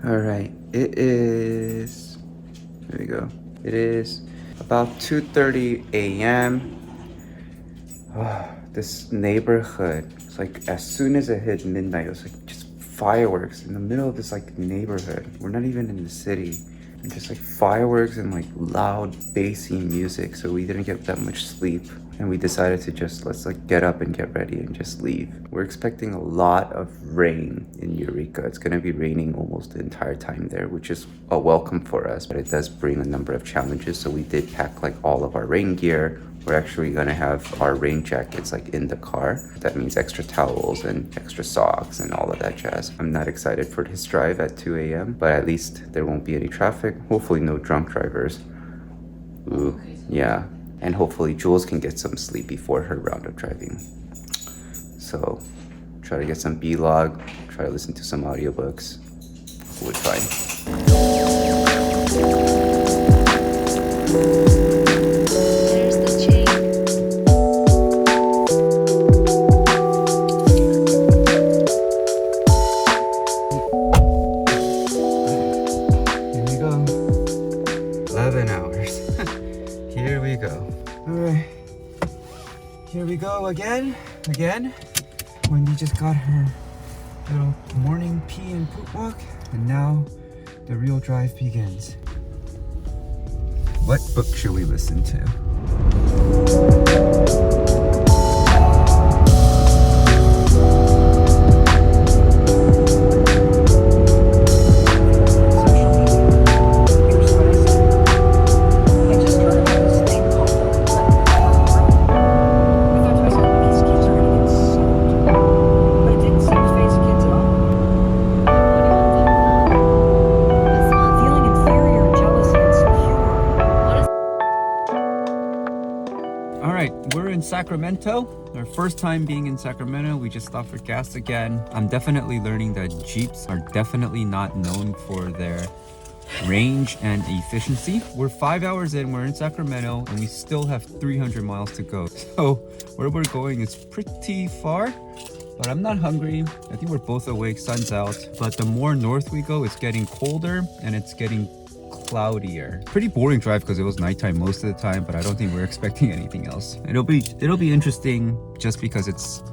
All right, it is, there we go. It is about 2:30 a.m. Oh, this neighborhood, it's like as soon as it hit midnight, it was like just fireworks in the middle of this like neighborhood. We're not even in the city. And just like fireworks and like loud bassy music, so we didn't get that much sleep, and we decided to just let's like get up and get ready and just leave. We're expecting a lot of rain in Eureka. It's gonna be raining almost the entire time there, which is a welcome for us, but it does bring a number of challenges. So we did pack like all of our rain gear. We're actually gonna have our rain jackets like in the car. That means extra towels and extra socks and all of that jazz. I'm not excited for this drive at 2 a.m., but at least there won't be any traffic. Hopefully no drunk drivers. Ooh, yeah. And hopefully Jules can get some sleep before her round of driving. So try to get some B-log, try to listen to some audiobooks. We'll be fine. Again. Wendy just got her little morning pee and poop walk, and now the real drive begins. What book should we listen to? Sacramento, our first time being in Sacramento. We just stopped for gas again. I'm definitely learning that Jeeps are definitely not known for their range and efficiency. We're 5 hours in, we're in Sacramento, and we still have 300 miles to go. So where we're going is pretty far, but I'm not hungry. I think we're both awake, sun's out. But the more north we go, it's getting colder and it's getting cloudier. Pretty boring drive because it was nighttime most of the time, but I don't think we're expecting anything else. It'll be interesting just because it's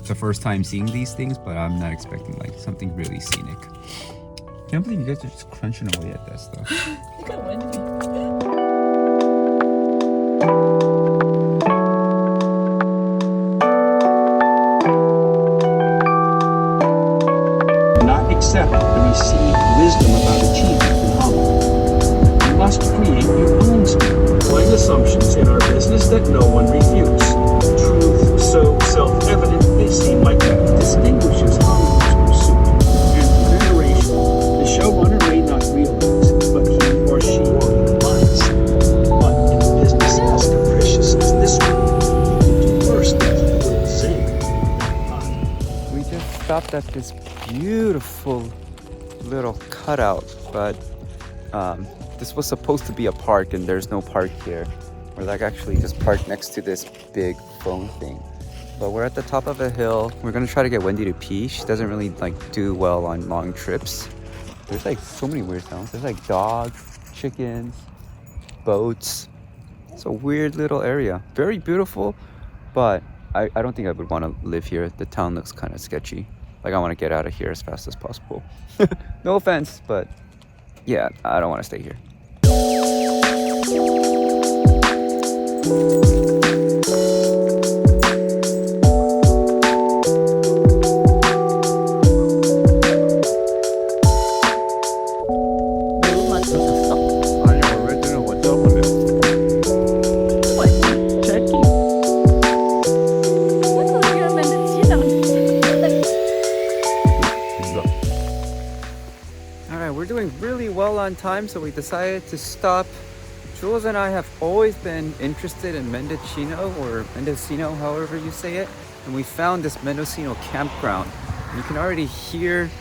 the first time seeing these things, but I'm not expecting like something really scenic. Can't believe you guys are just crunching away at this though. Look at Wendy. Not accept the received wisdom about achievement and harmony. You must create your own story. Find assumptions in our business that no one refutes. Truth so self-evident they seem like that distinguishes Hollywood's pursuit. And for veneration, the showrunner may not realize, but he or she realize. But in a business as capricious as this one, the worst thing you will say. We just stopped at this beautiful little cutout, but this was supposed to be a park and there's no park here. We're like actually just parked next to this big phone thing. But we're at the top of a hill. We're gonna try to get Wendy to pee. She doesn't really like do well on long trips. There's like so many weird sounds. There's like dogs, chickens, boats. It's a weird little area. Very beautiful, but I don't think I would want to live here. The town looks kind of sketchy. Like I want to get out of here as fast as possible. No offense, but yeah, I don't want to stay here. On time, so we decided to stop. Jules and I have always been interested in Mendocino, or Mendocino, however you say it, and we found this Mendocino campground. And you can already hear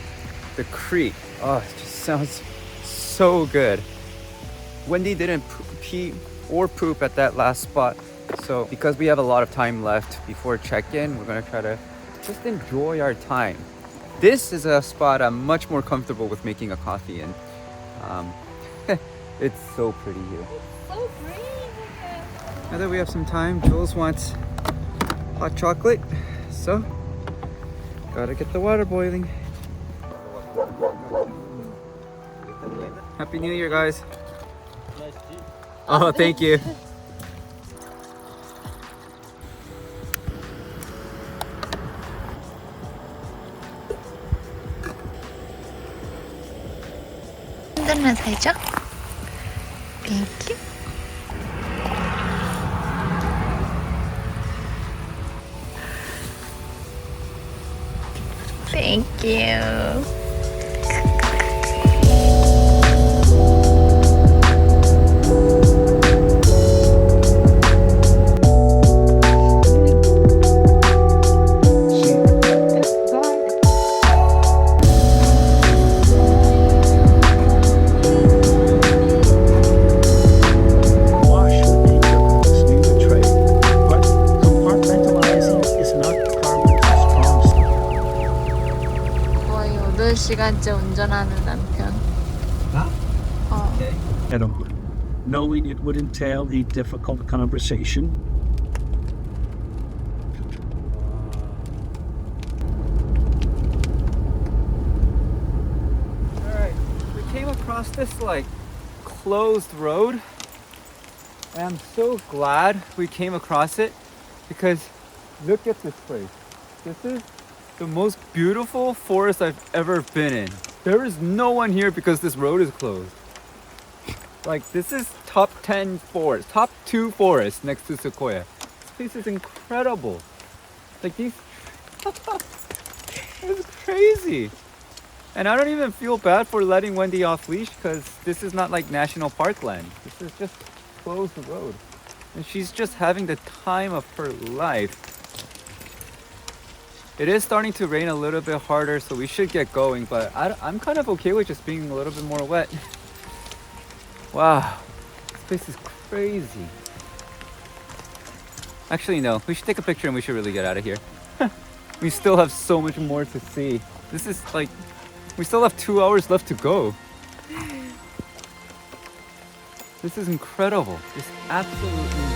the creek. Oh, it just sounds so good. Wendy didn't pee or poop at that last spot, so because we have a lot of time left before check-in, we're gonna try to just enjoy our time. This is a spot I'm much more comfortable with making a coffee in. It's so pretty here. So pretty. Now that we have some time, Jules wants hot chocolate, so gotta get the water boiling. Happy New Year, guys. Oh, thank you. 흔들면 되죠? Thank you. Thank you. Wash would be difficult, leave a tray, but compartmentalizing is not Carmen's strong suit. 거의 8시간째 운전하는 남편. Knowing it would entail a difficult conversation. Alright, we came across this like closed road, and I'm so glad we came across it because look at this place. This is the most beautiful forest I've ever been in. There is no one here because this road is closed. Like, this is top 10 forest, top 2 forests next to Sequoia. This place is incredible. Like these, it's crazy. And I don't even feel bad for letting Wendy off leash because this is not like national park land. This is just closed road. And she's just having the time of her life. It is starting to rain a little bit harder, so we should get going, but I'm kind of okay with just being a little bit more wet. Wow, this place is crazy. Actually, no, we should take a picture and we should really get out of here. We still have so much more to see. This is like, we still have 2 hours left to go. This is incredible. It's absolutely incredible.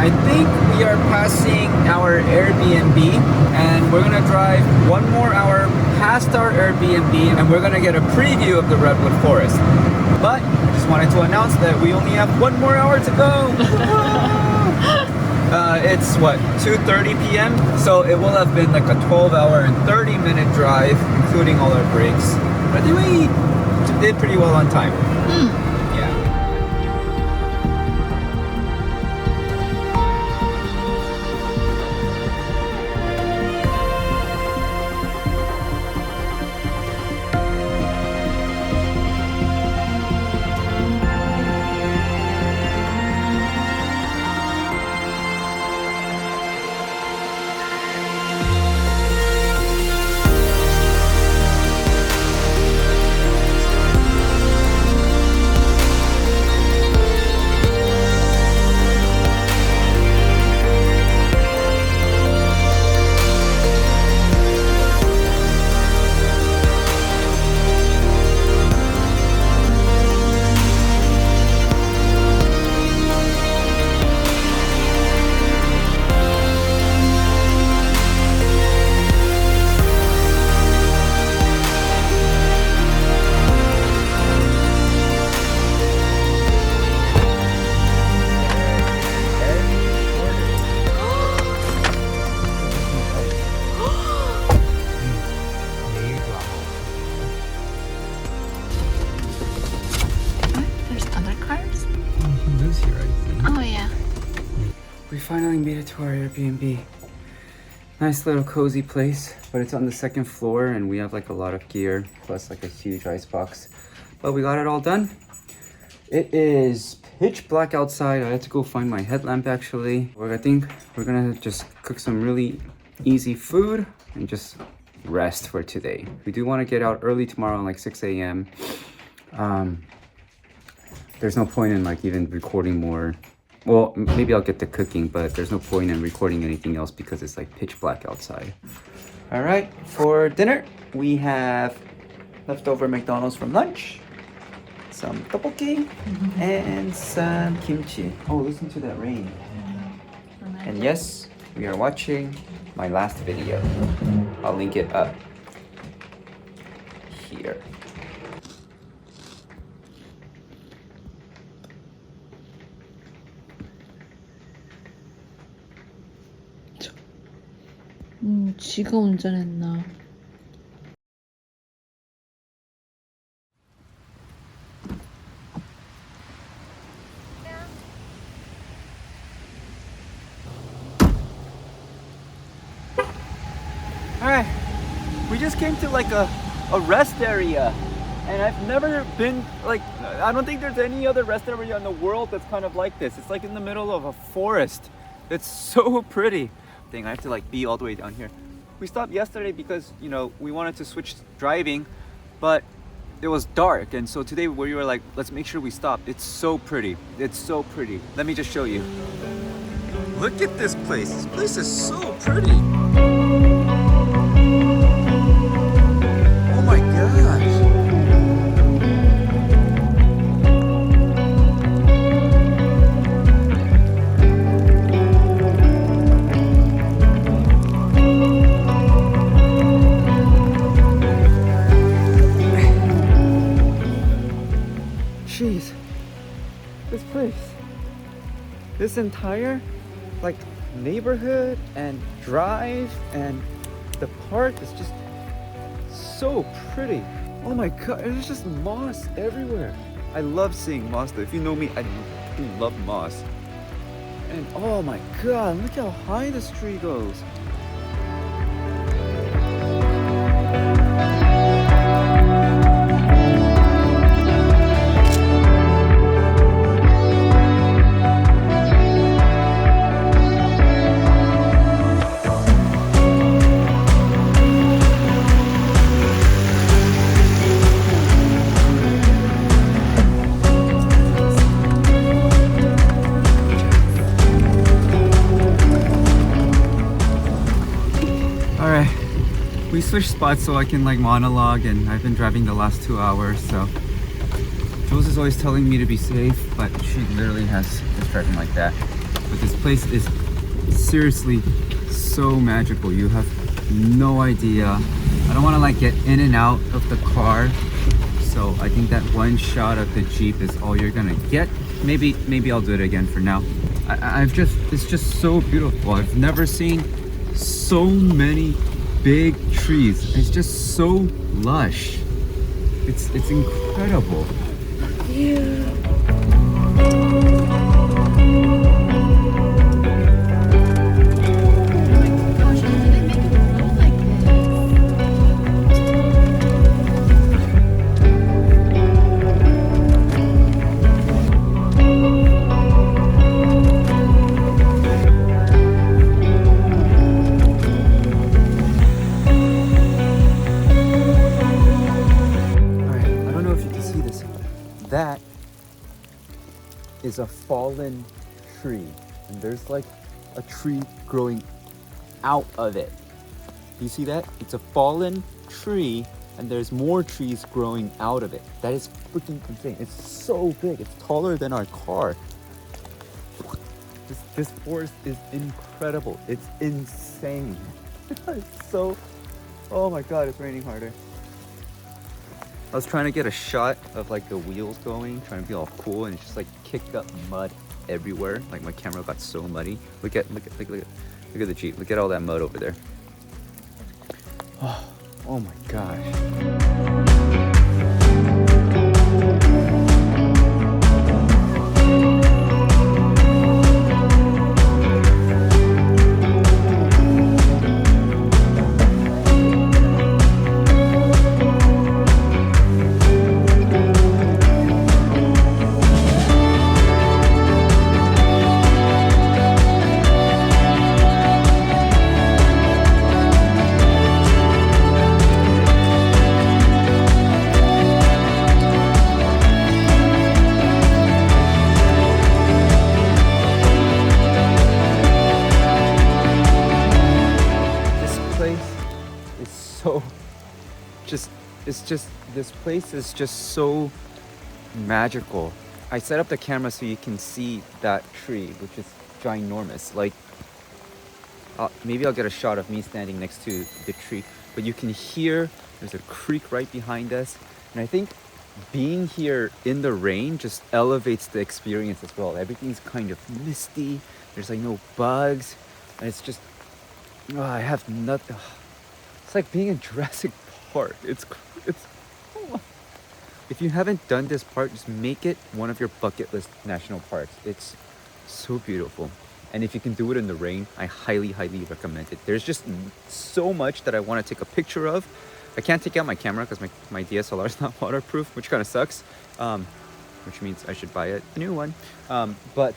I think we are passing our Airbnb and we're gonna drive 1 more hour past our Airbnb and we're gonna get a preview of the Redwood Forest. But just wanted to announce that we only have 1 more hour to go. It's what, 2:30 p.m. So it will have been like a 12-hour and 30-minute drive, including all our breaks. But we did pretty well on time. We finally made it to our Airbnb. Nice little cozy place, but it's on the 2nd floor and we have like a lot of gear, plus like a huge ice box. But we got it all done. It is pitch black outside. I had to go find my headlamp actually. I think we're gonna just cook some really easy food and just rest for today. We do want to get out early tomorrow, like 6 a.m. There's no point in like even recording more. Well, maybe I'll get to cooking, but there's no point in recording anything else because it's like pitch black outside. All right, for dinner, we have leftover McDonald's from lunch, some tteokbokki, and some kimchi. Oh, listen to that rain. And yes, we are watching my last video. I'll link it up here. 지가 운전했나? Alright, we just came to like a rest area, and I've never been, like, I don't think there's any other rest area in the world that's kind of like this. It's like in the middle of a forest. It's so pretty. Dang, I have to like be all the way down here. We stopped yesterday because, you know, we wanted to switch driving, but it was dark, and so today we were like, let's make sure we stop. It's so pretty. It's so pretty. Let me just show you. Look at this place. This place is so pretty. Oh my gosh. Jeez, this place, this entire like neighborhood and drive and the park is just so pretty. Oh my god, there's just moss everywhere. I love seeing moss though. If you know me, I do love moss. And oh my god, look how high this tree goes. We switched spots so I can like monologue, and I've been driving the last 2 hours, so Jules is always telling me to be safe, but she literally is driving like that. But this place is seriously so magical. You have no idea. I don't want to like get in and out of the car, so I think that one shot of the Jeep is all you're gonna get. Maybe I'll do it again for now. It's just so beautiful. I've never seen so many big trees. It's just so lush. It's incredible. That is a fallen tree, and there's like a tree growing out of it. Do you see that? It's a fallen tree, and there's more trees growing out of it. That is freaking insane. It's so big. It's taller than our car. This forest is incredible. It's insane. It's so, oh my god, it's raining harder. I was trying to get a shot of like the wheels going, trying to be all cool, and it's just like kicked up mud everywhere. Like my camera got so muddy. Look at the Jeep. Look at all that mud over there. Oh my gosh. it's just this place is just so magical. I set up the camera so you can see that tree, which is ginormous. Like, maybe I'll get a shot of me standing next to the tree, but you can hear there's a creek right behind us. And I think being here in the rain just elevates the experience as well. Everything's kind of misty. There's like no bugs, and it's just, I have nothing. It's like being in Jurassic Park. It's if you haven't done this park, just make it one of your bucket list national parks. It's so beautiful. And if you can do it in the rain, I highly, highly recommend it. There's just so much that I want to take a picture of. I can't take out my camera because my DSLR is not waterproof, which kind of sucks. Which means I should buy a new one. But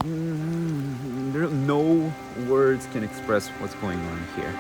no words can express what's going on here.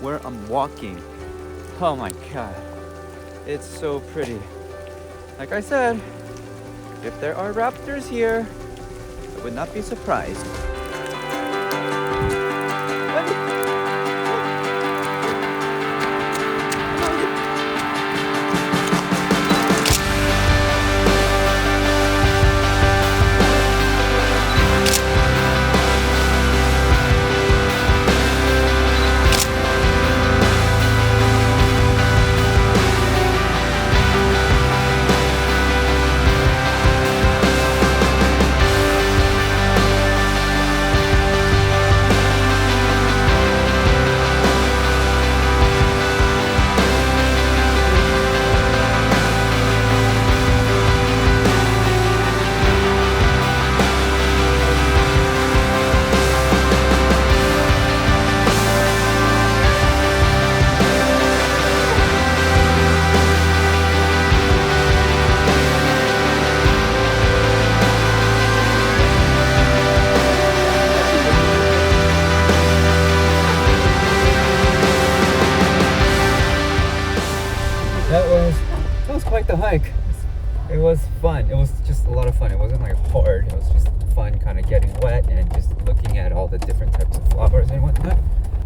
Where I'm walking. Oh my god, it's so pretty. Like I said, if there are raptors here, I would not be surprised. That was quite the hike. It was fun. It was just a lot of fun. It wasn't like hard. It was just fun kind of getting wet and just looking at all the different types of flowers and whatnot.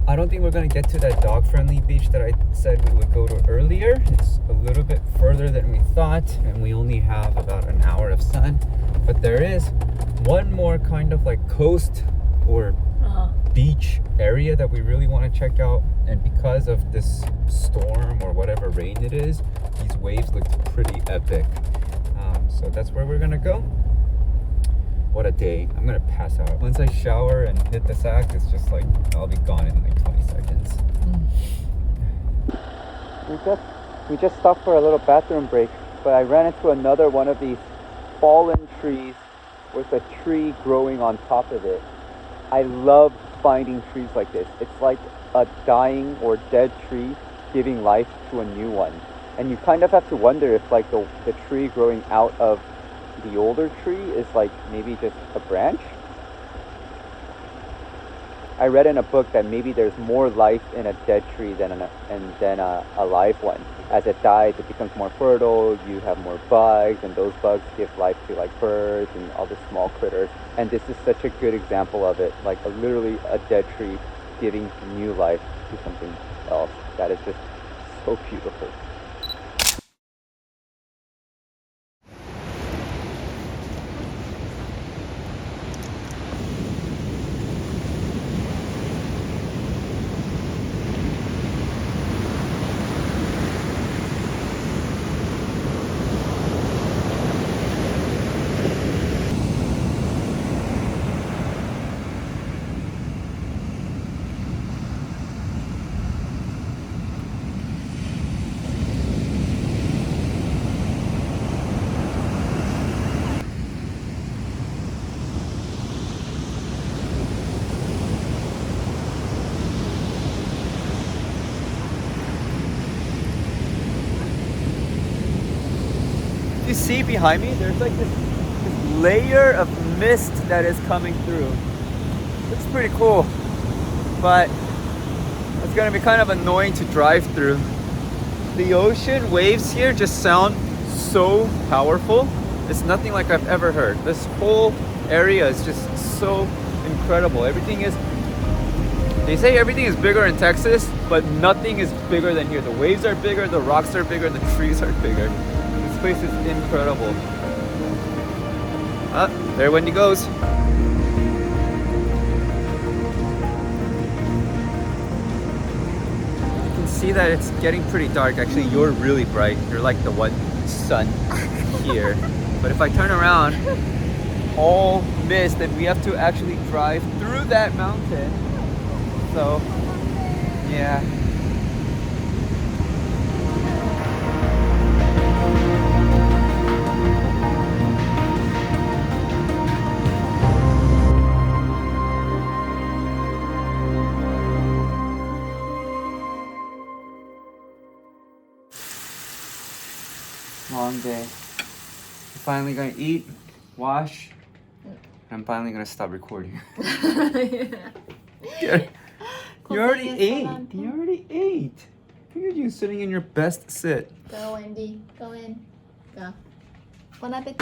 I don't think we're going to get to that dog-friendly beach that I said we would go to earlier. It's a little bit further than we thought, and we only have about an hour of sun. But there is one more kind of like coast or beach area that we really want to check out, and because of this storm or whatever rain it is, these waves look pretty epic. So that's where we're gonna go. What a day. I'm gonna pass out. Once I shower and hit the sack, it's just like I'll be gone in like 20 seconds. We just stopped for a little bathroom break, but I ran into another one of these fallen trees with a tree growing on top of it. I love finding trees like this. It's like a dying or dead tree giving life to a new one. And you kind of have to wonder if like the tree growing out of the older tree is like maybe just a branch. I read in a book that maybe there's more life in a dead tree than a live one. As it dies, it becomes more fertile, you have more bugs, and those bugs give life to like birds and all the small critters. And this is such a good example of it, like literally a dead tree giving new life to something else. That is just so beautiful. see behind me? There's like this layer of mist that is coming through. Looks pretty cool, but it's gonna be kind of annoying to drive through. The ocean waves here just sound so powerful. It's nothing like I've ever heard. This whole area is just so incredible. Everything is, they say everything is bigger in Texas, but nothing is bigger than here. The waves are bigger, the rocks are bigger, the trees are bigger. This place is incredible. Ah, there Wendy goes. You can see that it's getting pretty dark. Actually, you're really bright. You're like the one sun here. But if I turn around, all mist, and we have to actually drive through that mountain. So, yeah. Long day. I'm finally gonna eat, wash, and I'm finally gonna stop recording. Yeah. You already ate. You already ate. Look at you sitting in your best sit. Go, Wendy. Go in. Go. Bon appetit.